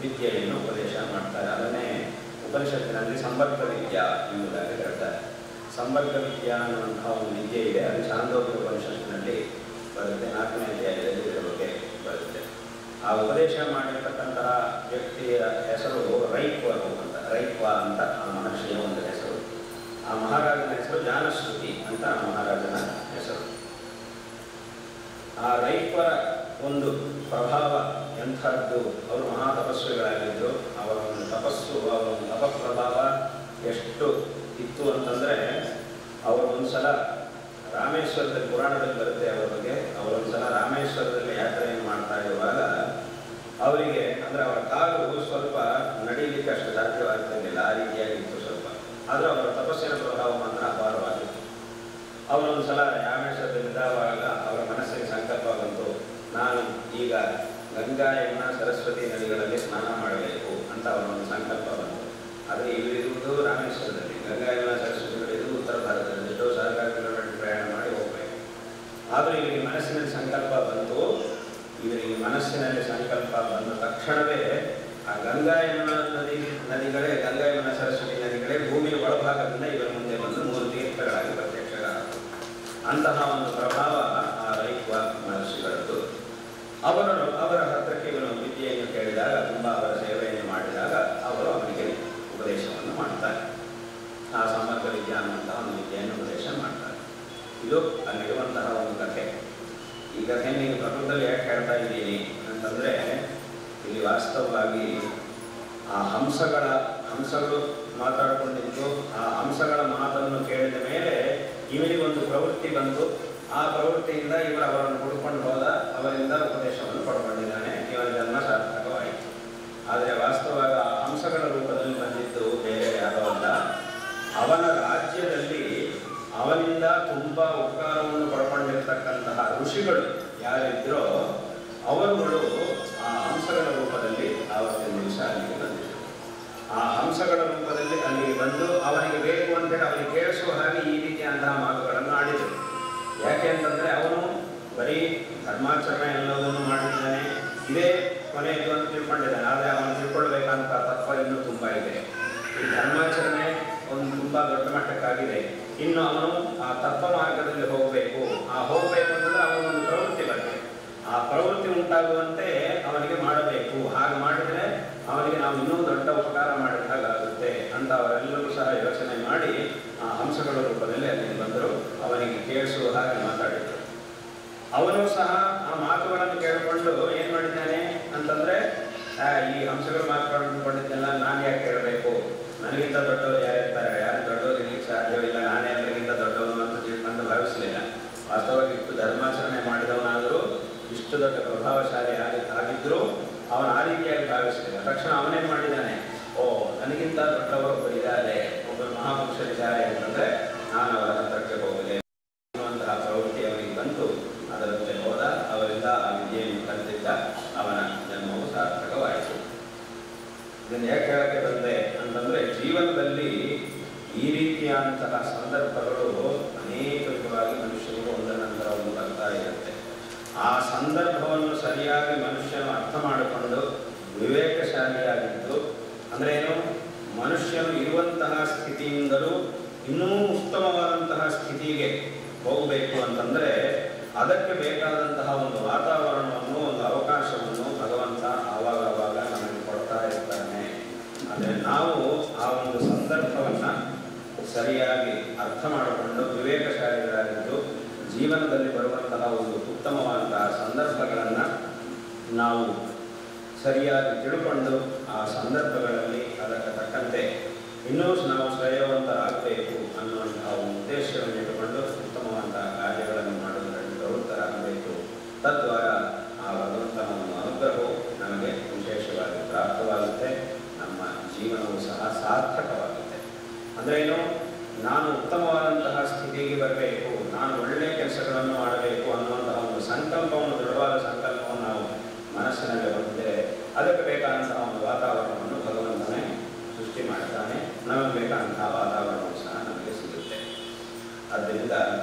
ವಿದ್ಯೆಯನ್ನು ಉಪದೇಶ ಮಾಡ್ತಾರೆ. ಅದನ್ನೇ ಉಪನಿಷತ್ತಿನಲ್ಲಿ ಸಂಪರ್ಕ ವಿದ್ಯಾ ಎಂಬುದಾಗಿ ಹೇಳ್ತಾರೆ. ಸಂಪರ್ಕ ವಿದ್ಯಾ ಅನ್ನುವಂತಹ ಒಂದು ವಿದ್ಯೆ ಇದೆ. ಅದು ಛಾಂದೋಗ್ಯ ಉಪನಿಷತ್ತಿನಲ್ಲಿ ಬರುತ್ತೆ. 4ನೇ ಅಧ್ಯಾಯದಲ್ಲಿ ಇದರ ಬಗ್ಗೆ ಬರುತ್ತೆ. ಆ ಉಪದೇಶ ಮಾಡಿರ್ತಕ್ಕಂತಹ ವ್ಯಕ್ತಿಯ ಹೆಸರು ರೈಕ್ವ ಅಂತ ಆ ಮಹರ್ಷಿಯ ಒಂದು ಹೆಸರು. ಆ ಮಹಾರಾಜನ ಹೆಸರು ಜಾನಶ್ರುತಿ ಅಂತ ಆ ಮಹಾರಾಜನ ಹೆಸರು. ಆ ರೈಕ್ವರ ಒಂದು ಪ್ರಭಾವ ಎಂಥದ್ದು, ಅವರು ಮಹಾ ತಪಸ್ವಿಗಳಾಗಿದ್ದರು. ಅವರ ಒಂದು ತಪಸ್ಸು, ಅವರ ಒಂದು ತಪಪ್ರಭಾವ ಎಷ್ಟು ಇತ್ತು ಅಂತಂದರೆ, ಅವರು ಒಂದ್ಸಲ ರಾಮೇಶ್ವರದಲ್ಲಿ, ಪುರಾಣದಲ್ಲಿ ಬರುತ್ತೆ ಅವರ ಬಗ್ಗೆ, ಅವರೊಂದ್ಸಲ ರಾಮೇಶ್ವರದಲ್ಲಿ ಯಾತ್ರೆಯನ್ನು ಮಾಡ್ತಾ ಇರುವಾಗ ಅವರಿಗೆ ಅಂದರೆ ಅವರ ಕಾಲು ಸ್ವಲ್ಪ ನಡೀಲಿಕ್ಕೆ ಅಷ್ಟು ಸಾಧ್ಯವಾಗ್ತಿರಲಿಲ್ಲ, ಆ ರೀತಿಯಾಗಿತ್ತು ಸ್ವಲ್ಪ. ಆದರೆ ಅವರ ತಪಸ್ಸಿನ ಪ್ರಭಾವ ಮಾತ್ರ ಅಪಾರವಾಗಿತ್ತು. ಅವರೊಂದ್ಸಲ ರಾಮೇಶ್ವರದಲ್ಲಿದ್ದಾಗ ಅವರ ಮನಸ್ಸಿಗೆ ಸಂಕಲ್ಪ ಬಂತು, ನಾನು ಈಗ ಗಂಗಾ ಯಮುನಾ ಸರಸ್ವತಿ ನದಿಗಳಲ್ಲಿ ಸ್ನಾನ ಮಾಡಬೇಕು ಅಂತ ಅವರ ಒಂದು ಸಂಕಲ್ಪ ಬಂತು. ಆದರೆ ಇವರಿರುವುದು ರಾಮೇಶ್ವರದಲ್ಲಿ, ಗಂಗಾ ಯಮುನಾ ಸರಸ್ವತಿ ನದಿಗಳು ಉತ್ತರ ಭಾರತದಲ್ಲಿ ಎಷ್ಟೋ 1000 ಕಿಲೋಮೀಟರ್ ಪ್ರಯಾಣ ಮಾಡಿ ಹೋಗಬೇಕು. ಆದರೆ ಇವರಿಗೆ ಮನಸ್ಸಿನಲ್ಲಿ ಸಂಕಲ್ಪ ಬಂತು. ಇವರಿಗೆ ಮನಸ್ಸಿನಲ್ಲಿ ಸಂಕಲ್ಪ ಬಂದ ತಕ್ಷಣವೇ ಆ ಗಂಗಾ ಯಮುನಾ ನದಿಗಳೇ, ಗಂಗಾ ಯಮುನಾ ಸರಸ್ವತಿ ನದಿಗಳೇ ಭೂಮಿಯ ಒಳಭಾಗದಿಂದ ಇವರ ಮುಂದೆ ಬಂದು 3 ತೀರ್ಥಗಳಾಗಿ ಪ್ರತ್ಯಕ್ಷಗಳಾದವು. ಅಂತಹ ಒಂದು ಪ್ರಭಾವ ಆ ರೈಕ್ವ ಮಹರ್ಷಿಗಳದ್ದು. ಅವರ ಹತ್ರಕ್ಕೆ ಇವನು ವಿದ್ಯೆಯನ್ನು ಕೇಳಿದಾಗ, ತುಂಬ ಅವರ ಸೇವೆಯನ್ನು ಮಾಡಿದಾಗ ಅವರು ಅವನಿಗೆ ಉಪದೇಶವನ್ನು ಮಾಡ್ತಾರೆ. ಆ ಸಂಪರ್ಕ ವಿದ್ಯೆ ಅನ್ನುವಂತಹ ಒಂದು ವಿದ್ಯೆಯನ್ನು ಉಪದೇಶ ಮಾಡ್ತಾರೆ. ಇದು ಅಲ್ಲಿರುವಂತಹ ಒಂದು ಕಥೆ. ಈ ಕಥೆಯನ್ನು ಈಗ ಪ್ರಕೃತದಲ್ಲಿ ಯಾಕೆ ಹೇಳ್ತಾ ಇದ್ದೀನಿ ಅಂತಂದರೆ, ಇಲ್ಲಿ ವಾಸ್ತವವಾಗಿ ಆ ಹಂಸಗಳು ಮಾತಾಡಿಕೊಂಡಿದ್ದು, ಆ ಹಂಸಗಳ ಮಾತನ್ನು ಕೇಳಿದ ಮೇಲೆ ಇವರಿಗೊಂದು ಪ್ರವೃತ್ತಿ ಬಂತು. ಆ ಪ್ರವೃತ್ತಿಯಿಂದ ಅವರನ್ನು ಹುಡುಕೊಂಡು ಹೋದ, ಅವರಿಂದ ಉಪದೇಶವನ್ನು ಪಡ್ಕೊಂಡಿದ್ದಾನೆ. ಇವನ ಜನ್ಮ ಸಾರ್ಥಕವಾಯಿತು. ಆದರೆ ವಾಸ್ತವವಾಗಿ ಆ ಹಂಸಗಳ ರೂಪದಲ್ಲಿ ಬಂದಿದ್ದು ಬೇರೆ ಯಾರೋ ಅಲ್ಲ, ಅವನ ರಾಜ್ಯದಲ್ಲಿ ಅವನಿಂದ ತುಂಬ ಉಪಕಾರವನ್ನು ಪಡ್ಕೊಂಡಿರ್ತಕ್ಕಂತಹ ಋಷಿಗಳು ಯಾರಿದ್ರೋ ಅವರುಗಳು ಆ ಹಂಸಗಳ ರೂಪದಲ್ಲಿ ಆವತ್ತಿನ ದಿವಸ ಅಲ್ಲಿಗೆ ಬಂದಿದ್ದರು. ಆ ಹಂಸಗಳ ರೂಪದಲ್ಲಿ ಅಲ್ಲಿಗೆ ಬಂದು ಅವನಿಗೆ ಬೇಕು ಅಂತೇಳಿ ಅವನಿಗೆ ಕೇಳಿಸುವ ಹಾಗೆ ಈ ರೀತಿಯಂತಹ ಮಾತುಗಳನ್ನು ಆಡಿದರು. ಯಾಕೆ ಅಂತಂದರೆ ಅವನು ಬರೀ ಧರ್ಮಾಚರಣೆ ಎಲ್ಲವನ್ನೂ ಮಾಡಿದ್ದಾನೆ, ಇದೇ ಕೊನೆಯದು ಅಂತ ತಿಳ್ಕೊಂಡಿದ್ದಾನೆ. ಆದರೆ ಅವನು ತಿಳ್ಕೊಳ್ಬೇಕಂತ ತತ್ವ ಇನ್ನೂ ತುಂಬ ಇದೆ. ಈ ಧರ್ಮಾಚರಣೆ ಒಂದು ತುಂಬ ದೊಡ್ಡ ಮಟ್ಟಕ್ಕಾಗಿದೆ. ಇನ್ನು ಅವನು ಆ ತತ್ವ ಮಾರ್ಗದಲ್ಲಿ ಹೋಗಬೇಕು. ಆ ಹೋಗಬೇಕು ಅಂತಂದ್ರೆ ಅವನೊಂದು ಪ್ರವೃತ್ತಿ ಬರಬೇಕು. ಆ ಪ್ರವೃತ್ತಿ ಉಂಟಾಗುವಂತೆ ಅವನಿಗೆ ಮಾಡಬೇಕು. ಹಾಗೆ ಮಾಡಿದರೆ ಅವನಿಗೆ ನಾವು ಇನ್ನೂ ದೊಡ್ಡ ಉಪಕಾರ ಮಾಡಿದ ಹಾಗಾಗುತ್ತೆ ಅಂತ ಅವರೆಲ್ಲರೂ ಸಹ ಯೋಚನೆ ಮಾಡಿ ಆ ಹಂಸಗಳ ರೂಪದಲ್ಲಿ ಅಲ್ಲಿಗೆ ಬಂದರು. ಅವನಿಗೆ ಕೇಳಿಸುವ ಹಾಗೆ ಮಾತಾಡಿದರು. ಅವನು ಸಹ ಆ ಮಾತುಗಳನ್ನು ಕೇಳಿಕೊಂಡು ಏನು ಮಾಡಿದ್ದಾನೆ ಅಂತಂದರೆ, ಈ ಹಂಸಗಳು ಮಾತುಕೊಂಡಿದ್ದೆಲ್ಲ ನಾನು ಯಾಕೆ ಕೇಳಬೇಕು, ನನಗಿಂತ ದೊಡ್ಡವರು ಯಾರಿರ್ತಾರೆ, ಯಾರು ದೊಡ್ಡವರು ಇರಲಿಕ್ಕೆ ಸಾಧ್ಯವಿಲ್ಲ, ನಾನೇ ಎಲ್ಲರಿಗಿಂತ ದೊಡ್ಡವನು ಅಂತ ತಿಳ್ಕೊಂಡು ಭಾವಿಸಲಿಲ್ಲ. ವಾಸ್ತವವಾಗಿ ಇಷ್ಟು ಧರ್ಮಾಚರಣೆ ಮಾಡಿದವನಾದರೂ, ಇಷ್ಟು ದೊಡ್ಡ ಪ್ರಭಾವಶಾಲಿ ಆಗಿದ್ದರೂ ಅವನು ಆ ರೀತಿಯಾಗಿ ಭಾವಿಸಲಿಲ್ಲ. ತಕ್ಷಣ ಅವನೇನು ಮಾಡಿದ್ದಾನೆ, ನನಗಿಂತ ದೊಡ್ಡವರು ಇದ್ದಾರೆ, ಒಬ್ಬರು ಮಹಾಪುರುಷರಿದ್ದಾರೆ ಅಂತಂದರೆ ನಾನು ಅವರ ಹತ್ರಕ್ಕೆ ಹೋಗಲಿ ಅನ್ನುವಂತಹ ಪ್ರವೃತ್ತಿ ಅವನಿಗೆ ಬಂತು. ಅದರಂತೆ ಹೋದ. ಅವರಿಂದ ಆ ವಿದ್ಯೆಯನ್ನು ಕಲಿತಿದ್ದ. ಅವನ ಜನ್ಮವು ಸಾರ್ಥಕವಾಯಿತು. ಇದನ್ನು ಯಾಕೆ ಹೇಳಕ್ಕೆ ಬಂದೆ ಅಂತಂದರೆ, ಜೀವನದಲ್ಲಿ ಈ ರೀತಿಯಾದಂತಹ ಸಂದರ್ಭಗಳು ಅನೇಕ ವಿಧವಾಗಿ ಮನುಷ್ಯನಿಗೆ ಒಂದರ ನಂತರ ಒಂದು ಬರ್ತಾ ಇರುತ್ತೆ. ಆ ಸಂದರ್ಭವನ್ನು ಸರಿಯಾಗಿ ಮನುಷ್ಯನು ಅರ್ಥ ಮಾಡಿಕೊಂಡು ವಿವೇಕಶಾಲಿಯಾಗಿದ್ದು, ಅಂದರೆ ಏನು, ಮನುಷ್ಯನು ಇರುವಂತಹ ಸ್ಥಿತಿಯಿಂದಲೂ ಇನ್ನೂ ಉತ್ತಮವಾದಂತಹ ಸ್ಥಿತಿಗೆ ಹೋಗಬೇಕು ಅಂತಂದರೆ ಅದಕ್ಕೆ ಬೇಕಾದಂತಹ ಒಂದು ವಾತಾವರಣವನ್ನು, ಒಂದು ಅವಕಾಶವನ್ನು ಭಗವಂತ ಆವಾಗ ನಮಗೆ ಕೊಡ್ತಾ ಇರ್ತಾನೆ. ಆದರೆ ನಾವು ಆ ಒಂದು ಸಂದರ್ಭವನ್ನು ಸರಿಯಾಗಿ ಅರ್ಥ ಮಾಡಿಕೊಂಡು ವಿವೇಕಶಾಲಿಗಳಾಗಿದ್ದು ಜೀವನದಲ್ಲಿ ಬರುವಂತಹ ಒಂದು ಉತ್ತಮವಾದಂತಹ ಸಂದರ್ಭಗಳನ್ನು ನಾವು ಸರಿಯಾಗಿ ತಿಳ್ಕೊಂಡು ಆ ಸಂದರ್ಭಗಳಲ್ಲಿ ಅದಕ್ಕೆ ತಕ್ಕಂತೆ ಇನ್ನೂ ನಾವು ಶ್ರೇಯವಂತರಾಗಬೇಕು ಅನ್ನುವಂತಹ ಒಂದು ಉದ್ದೇಶವನ್ನು ಇಟ್ಟುಕೊಂಡು ಉತ್ತಮವಾದಂತಹ ಕಾರ್ಯಗಳನ್ನು ಮಾಡುವುದರಲ್ಲಿ ಪ್ರವೃತ್ತರಾಗಬೇಕು. ತದ್ವಾರ ಆ ಭಗವಂತನ ಒಂದು ಅನುಗ್ರಹವು ನಮಗೆ ವಿಶೇಷವಾಗಿ ಪ್ರಾಪ್ತವಾಗುತ್ತೆ. ನಮ್ಮ ಜೀವನವೂ ಸಹ ಸಾರ್ಥಕವಾಗುತ್ತೆ. ಅಂದ್ರೇನು, ನಾನು ಉತ್ತಮವಾದಂತಹ ಸ್ಥಿತಿಗೆ ಬರಬೇಕು, ನಾನು ಒಳ್ಳೆಯ ಕೆಲಸಗಳನ್ನು ಮಾಡಬೇಕು ಅನ್ನುವಂತಹ ಒಂದು ಸಂಕಲ್ಪವನ್ನು, ದೃಢವಾದ ಸಂಕಲ್ಪವನ್ನು ನಾವು ಮನಸ್ಸಿನಲ್ಲಿ ಹೊಂದಿದರೆ ಅದಕ್ಕೆ ಬೇಕಾದಂತಹ ಒಂದು ವಾತಾವರಣವನ್ನು ಭಗವಂತನೇ ಸೃಷ್ಟಿ ಮಾಡ್ತಾನೆ. ನಮಗೆ ಬೇಕಾದಂತಹ ವಾತಾವರಣವು ಸಹ ನಮಗೆ ಸಿಗುತ್ತೆ. ಆದ್ದರಿಂದ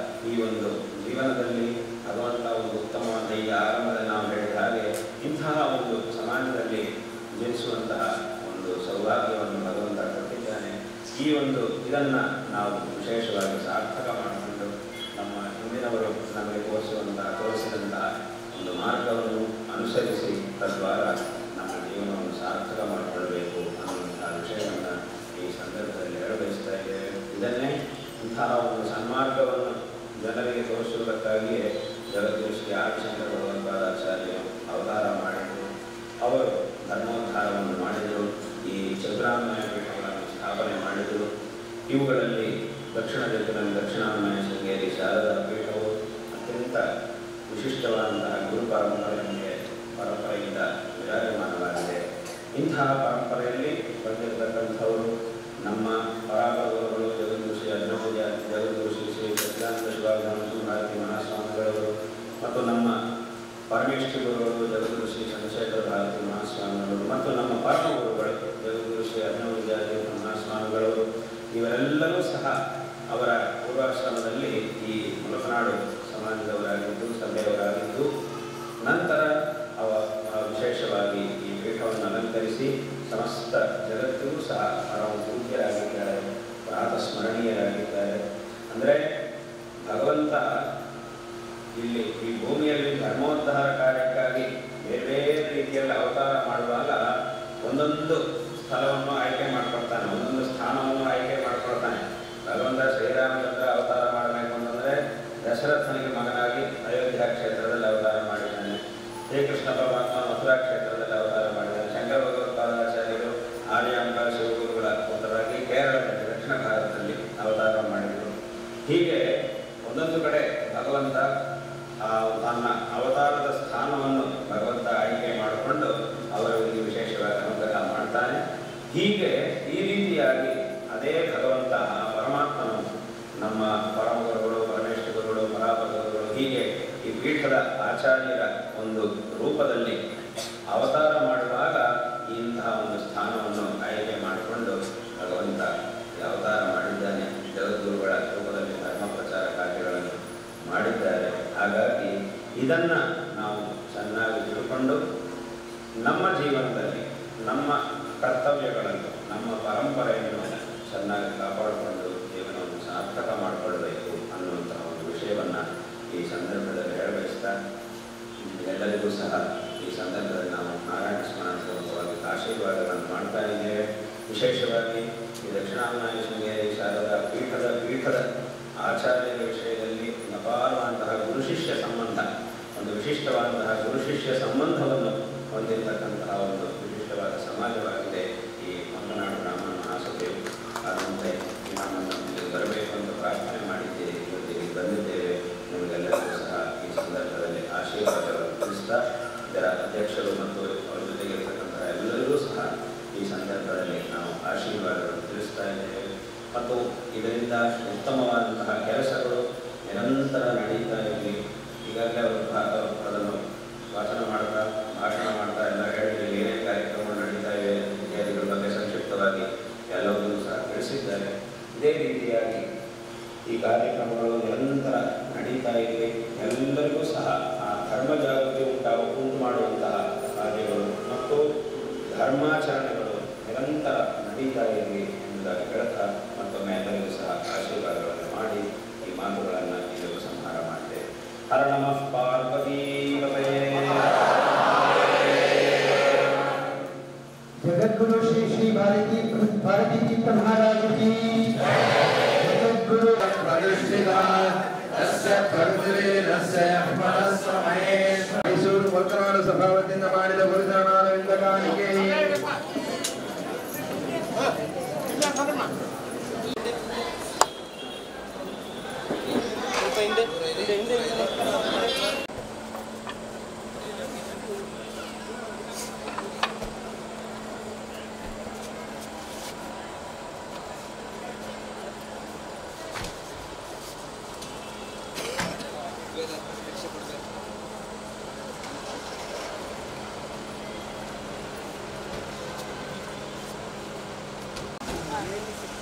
ಈ ಒಂದು ಜೀವನದಲ್ಲಿ ಭಗವಂತ ಒಂದು ಉತ್ತಮವಾದ, ಈಗ ಆರಂಭದಲ್ಲಿ ನಾವು ಹೇಳಿದ ಹಾಗೆ ಇಂತಹ ಒಂದು ಸಮಾಜದಲ್ಲಿ ಜನಿಸುವಂತಹ ಒಂದು ಸೌಭಾಗ್ಯವನ್ನು ಭಗವಂತ ಕೊಟ್ಟಿದ್ದಾನೆ. ಈ ಒಂದು ಇದನ್ನು ನಾವು ವಿಶೇಷವಾಗಿ ಸಾರ್ಥಕ ಮಾಡಿಕೊಂಡು ನಮ್ಮ ಹಿಂದಿನವರು ನಮಗೆ ತೋರಿಸಿದಂತಹ ಒಂದು ಮಾರ್ಗವನ್ನು ಅನುಸರಿಸಿ ತದ್ವಾರ ನಮ್ಮ ಜೀವನವನ್ನು ಸಾರ್ಥಕ ಮಾಡಿಕೊಳ್ಳಬೇಕು ಅನ್ನುವಂತಹ ವಿಷಯವನ್ನು ಈ ಸಂದರ್ಭದಲ್ಲಿ ಹೇಳಬಯಸ್ತಾ ಇದ್ದೇವೆ. ಇದನ್ನೇ ಇಂತಹ ಒಂದು ಸನ್ಮಾರ್ಗವನ್ನು ಜನರಿಗೆ ತೋರಿಸುವುದಕ್ಕಾಗಿಯೇ ಜಗದ್ಗುರು ಶ್ರೀ ಆದಿಶಂಕರ ಭಗವತ್ಪಾದಾಚಾರ್ಯರು ಅವತಾರ ಮಾಡಿದರು. ಅವರು ಧರ್ಮೋದ್ಧಾರವನ್ನು ಮಾಡಿದರು. ಈ ಚತುರಾನ್ವಯ ಪೀಠಗಳನ್ನು ಸ್ಥಾಪನೆ ಮಾಡಿದರು. ಇವುಗಳಲ್ಲಿ ದಕ್ಷಿಣ ದಿಕ್ಕಿನಲ್ಲಿ ದಕ್ಷಿಣಾನ್ವಯ ಶೃಂಗೇರಿ ಶಾರದಾ ಪೀಠವು ಅತ್ಯಂತ ವಿಶಿಷ್ಟವಾದಂತಹ ಗುರು ಪರಂಪರೆಯಿಂದ ವಿರಾಜಮಾನವಾಗಿದೆ. ಇಂತಹ ಪರಂಪರೆಯಲ್ಲಿ ಬಂದಿರತಕ್ಕಂಥವರು ನಮ್ಮ ಪರಾಪರಗುರುಗಳು ಜಗದ್ಗುರು ಶ್ರೀ ಅಜ್ಞೋಜ, ಜಗದ್ಗುರು ಶ್ರೀ ಶ್ರೀ ಸತ್ಯಾನಂದ ಶಿವಾನಂದ ಭಾರತಿ ಮಹಾಸ್ವಾಮಿಗಳು ಮತ್ತು ನಮ್ಮ ಪರಮೇಶ್ವರ ಗುರುಗಳು ಜಗದ್ಗುರು ಶ್ರೀ ಚಂದ್ರಶೇಖರ ಭಾರತಿ ಮಹಾಸ್ವಾಮಿಗಳು ಮತ್ತು ನಮ್ಮ ಪರಮ ಗುರುಗಳು ಜಗದ್ಗುರು ಶ್ರೀ ಅಜ್ಞೋಜ ಮಹಾಸ್ವಾಮಿಗಳು ಇವರೆಲ್ಲರೂ ಸಹ ಅವರ ಪೂರ್ವಾಶ್ರಮದಲ್ಲಿ ಈ ಮುಲಕನಾಡು ಸಮಾಜದವರಾಗಿದ್ದು, ಸಭೆಯವರಾಗಿದ್ದು, ನಂತರ ವಿಶೇಷವಾಗಿ ಈ ಪೀಠವನ್ನು ಅಲಂಕರಿಸಿ ಸಮಸ್ತ ಜಗತ್ತಿಗೂ ಸಹ ಪರಮ ಪೂಜ್ಯರಾಗಿದ್ದಾರೆ, ಪ್ರಾತಸ್ಮರಣೀಯರಾಗಿದ್ದಾರೆ. ಅಂದರೆ ಭಗವಂತ ಇಲ್ಲಿ ಈ ಭೂಮಿಯಲ್ಲಿ ಧರ್ಮೋದ್ಧಾರ ಕಾರ್ಯಕ್ಕಾಗಿ ಬೇರೆ ಬೇರೆ ರೀತಿಯಲ್ಲಿ ಅವತಾರ ಮಾಡುವಾಗ ಒಂದೊಂದು ಸ್ಥಳವನ್ನು ಆಯ್ಕೆ ಮಾಡ್ಕೊಳ್ತಾನೆ, ಒಂದೊಂದು ಸ್ಥಾನವನ್ನು ಆಯ್ಕೆ ಮಾಡ್ಕೊಳ್ತಾನೆ. ಭಗವಂತ ಶ್ರೀರಾಮಚಂದ್ರ ಅವತಾರ ಮಾಡಬೇಕು ಅಂತಂದರೆ ದಶರಥನಿಗೆ ಮಗನಾಗಿ ಅಯೋಧ್ಯ ಕ್ಷೇತ್ರದಲ್ಲಿ ಅವತಾರ ಮಾಡಿದ್ದಾನೆ. ಶ್ರೀಕೃಷ್ಣ ಪರಮಾತ್ಮ ಮಥುರಾ ಕ್ಷೇತ್ರದಲ್ಲಿ ಅವತಾರ ಮಾಡಿದ್ದಾನೆ. ಶಂಕರ ಭಗವತ್ಪಾದಾಚಾರ್ಯರು ಆರ್ಯಾಂಬ ಶಿವಗುರುಗಳ ಪುತ್ರರಾಗಿ ಕೇರಳದಲ್ಲಿ ದಕ್ಷಿಣ ಭಾರತದಲ್ಲಿ ಅವತಾರ ಮಾಡಿದರು. ಹೀಗೆ ಒಂದೊಂದು ಕಡೆ ಭಗವಂತ ತನ್ನ ಅವತಾರದ ಸ್ಥಾನವನ್ನು ಭಗವಂತ ಆಯ್ಕೆ ಮಾಡಿಕೊಂಡು ಅವರಿಗೆ ವಿಶೇಷವಾಗಿ ಅನುಗ್ರಹ ಮಾಡ್ತಾನೆ. ಹೀಗೆ ಈ ರೀತಿಯಾಗಿ ಅದೇ ಭಗವಂತ ಪರಮಾತ್ಮನು ನಮ್ಮ ಪರಮಗುರುಗಳು, ಪರಮೇಶ್ವರಗಳು, ಪರಾಪರಗುರುಗಳು ಹೀಗೆ ಈ ಪೀಠದ ಆಚಾರ್ಯರ ಒಂದು ರೂಪದಲ್ಲಿ ಅವತಾರ ಮಾಡುವಾಗ ಇಂತಹ ಒಂದು ಸ್ಥಾನವನ್ನು ಆಯ್ಕೆ ಮಾಡಿಕೊಂಡು ಭಗವಂತ ಅವತಾರ ಮಾಡಿದ್ದಾನೆ. ಜಗದ್ಗುರುಗಳ ರೂಪದಲ್ಲಿ ಧರ್ಮ ಪ್ರಚಾರ ಕಾರ್ಯಗಳನ್ನು ಮಾಡಿದ್ದಾರೆ. ಹಾಗಾಗಿ ಇದನ್ನು ನಾವು ಚೆನ್ನಾಗಿ ತಿಳ್ಕೊಂಡು ನಮ್ಮ ಜೀವನದಲ್ಲಿ ನಮ್ಮ ಕರ್ತವ್ಯಗಳನ್ನು, ನಮ್ಮ ಪರಂಪರೆಯನ್ನು ಚೆನ್ನಾಗಿ ಕಾಪಾಡಿಕೊಂಡು ಜೀವನವನ್ನು ಸಾರ್ಥಕ ಮಾಡಿಕೊಳ್ಬೇಕು ಅನ್ನುವಂತಹ ಒಂದು ವಿಷಯವನ್ನು ಈ ಸಂದರ್ಭದಲ್ಲಿ ಹೇಳಬಯಸ್ತಾ, ಎಲ್ಲರಿಗೂ ಸಹ ಈ ಸಂದರ್ಭದಲ್ಲಿ ನಾವು ನಾರಾಯಣ ಸ್ಮರಣಪೂರ್ವಕವಾಗಿ ಆಶೀರ್ವಾದಗಳನ್ನು ಮಾಡ್ತಾ ಇದ್ದೇವೆ. ವಿಶೇಷವಾಗಿ ಈ ದಕ್ಷಿಣಾನ್ವಯ ಶೃಂಗೇರಿ ಶಾರದಾ ಪೀಠದ ಆಚಾರ್ಯರ ವಿಷಯದಲ್ಲಿ ಅಪಾರವಾದಂತಹ ಗುರುಶಿಷ್ಯ ಸಂಬಂಧ, ಒಂದು ವಿಶಿಷ್ಟವಾದಂತಹ ಗುರುಶಿಷ್ಯ ಸಂಬಂಧವನ್ನು ಹೊಂದಿರತಕ್ಕಂತಹ ಒಂದು ವಿಶಿಷ್ಟವಾದ ಸಮಾಜವಾಗಿದೆ ಈ ಮಂಗನಾಡು ಬ್ರಾಹ್ಮಣ ಮಹಾಸಭೆಯು. ಅದರಂತೆ ನಮ್ಮನ್ನು ಬರಬೇಕು ಅಂತ ಪ್ರಾರ್ಥನೆ ಮಾಡಿದ್ದೀರಿ, ಇವತ್ತಿಗೆ ಬಂದಿದ್ದೇವೆ. ನಿಮಗೆಲ್ಲರಿಗೂ ಸಹ ಈ ಸಂದರ್ಭದಲ್ಲಿ ಆಶೀರ್ವಾದಗಳನ್ನು ತಿಳಿಸ್ತಾ, ಇದರ ಅಧ್ಯಕ್ಷರು ಮತ್ತು ಅವರ ಜೊತೆಗಿರ್ತಕ್ಕಂತಹ ಎಲ್ಲರಿಗೂ ಸಹ ಈ ಸಂದರ್ಭದಲ್ಲಿ ನಾವು ಆಶೀರ್ವಾದಗಳನ್ನು ತಿಳಿಸ್ತಾ ಇದ್ದೇವೆ. ಮತ್ತು ಇದರಿಂದ ಉತ್ತಮವಾದಂತಹ ಕೆಲಸಗಳು ನಿರಂತರ ನಡೀತಾ ಇರಲಿ. ಈಗಾಗಲೇ ಅವರು ಅದನ್ನು ಭಾಷಣ ಮಾಡ್ತಾ ಎಲ್ಲ ಹೇಳಿದ್ರೆ ಏನೇನು ಕಾರ್ಯಕ್ರಮಗಳು ನಡೀತಾ ಇವೆ ಇತ್ಯಾದಿಗಳ ಬಗ್ಗೆ ಸಂಕ್ಷಿಪ್ತವಾಗಿ ಎಲ್ಲವನ್ನೂ ಸಹ ತಿಳಿಸಿದ್ದಾರೆ. ಇದೇ ರೀತಿಯಾಗಿ ಈ ಕಾರ್ಯಕ್ರಮಗಳು ನಿರಂತರ ನಡೀತಾ ಇವೆ. ಎಲ್ಲರಿಗೂ ಸಹ ಆ ಧರ್ಮ ಜಾಗೃತಿ ಉಂಟು ಮಾಡುವಂತಹ ಕಾರ್ಯಗಳು ಮತ್ತು ಧರ್ಮಾಚರಣೆಗಳು ನಿರಂತರ ನಡೀತಾ ಇರಲಿ ಎಂಬುದಾಗಿ ಹೇಳ್ತಾ ಮತ್ತೊಮ್ಮೆ ಎಲ್ಲರಿಗೂ ಸಹ ಆಶೀರ್ವಾದಗಳನ್ನು ಮಾಡಿ ಈ ಮಾತು ಹರ ನಮಃ ಪಾರ್ವತೀಪತಯೇ. जगद्गुरु श्री श्री भारती तीर्थ महाराज की जगद्गुरु प्रतिष्ठिता तस्य प्रगतिरस्य अपरस्महे ಮೈಸೂರು ವರ್ತಮಾನ ಸಭಾವತಿಯಿಂದ ಮಾಡಿದ ಗುರುಚರಣಾರವಿಂದ ಕಾಣಿಕೆ.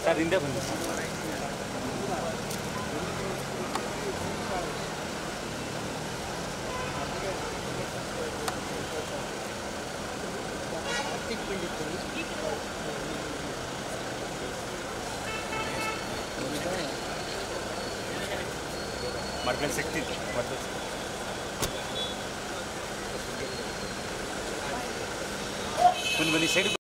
ಸರ್ ಹಿಂದೆ ಬನ್ನಿ ಸರ್. ಮಡ್ಮೇಲೆ ಸಿಕ್ತಿತ್ತು ಬನ್ನಿ ಸೈಡ್